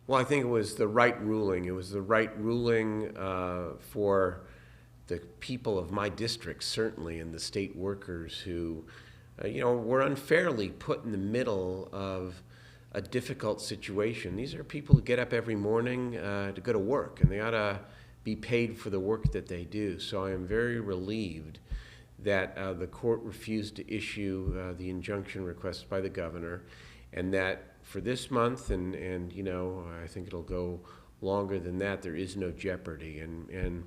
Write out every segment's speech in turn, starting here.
Well, I think it was the right ruling. It was the right ruling for the people of my district, certainly, and the state workers who, were unfairly put in the middle of a difficult situation. These are people who get up every morning to go to work, and they ought to be paid for the work that they do. So I am very relieved that the court refused to issue the injunction requested by the governor, and that for this month, and I think it'll go longer than that, there is no jeopardy. And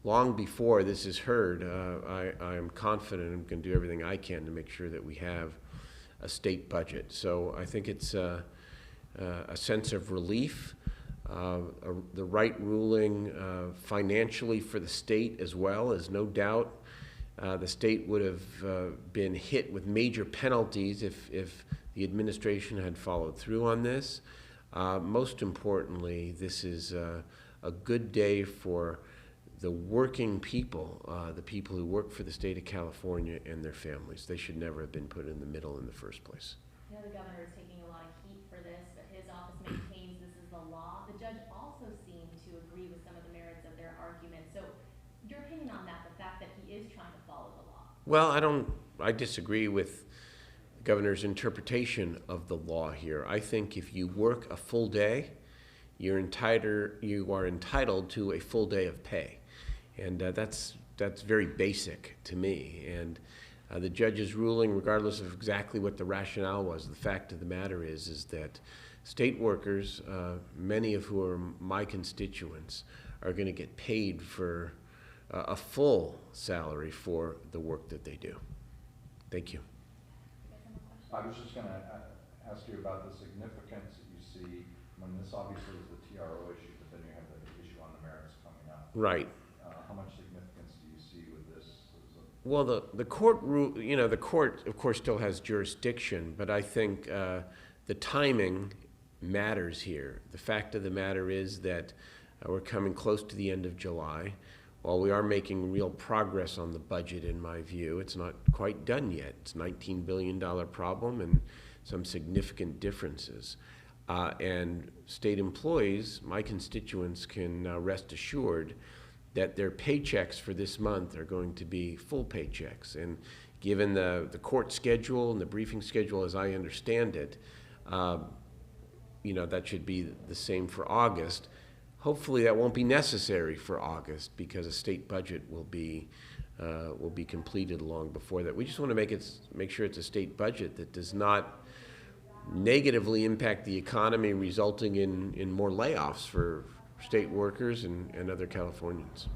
long before this is heard, I am confident I'm going to do everything I can to make sure that we have a state budget. So I think it's a sense of relief, the right ruling financially for the state as well, as no doubt the state would have been hit with major penalties if the administration had followed through on this. Most importantly, this is a good day for the working people, the people who work for the state of California and their families. They should never have been put in the middle in the first place. I know the governor is taking a lot of heat for this, but his office maintains this is the law. The judge also seemed to agree with some of the merits of their argument. So your opinion on that, the fact that he is trying to follow the law? Well, I disagree with the governor's interpretation of the law here. I think if you work a full day, you are entitled to a full day of pay. And that's very basic to me. And the judge's ruling, regardless of exactly what the rationale was, the fact of the matter is that state workers, many of who are my constituents, are going to get paid for a full salary for the work that they do. Thank you. I was just going to ask you about the significance that you see. I mean, this obviously is the TRO issue, but then you have the issue on the merits coming up. Right. How much significance do you see with this? Well, the court the court of course still has jurisdiction, but I think the timing matters here. The fact of the matter is that we're coming close to the end of July. While we are making real progress on the budget, in my view, it's not quite done yet. It's a $19 billion problem and some significant differences. And state employees, my constituents, can rest assured that their paychecks for this month are going to be full paychecks. And given the court schedule and the briefing schedule as I understand it, that should be the same for August. Hopefully that won't be necessary for August because a state budget will be completed long before that. We just want to make sure it's a state budget that does not negatively impact the economy, resulting in more layoffs for state workers and other Californians.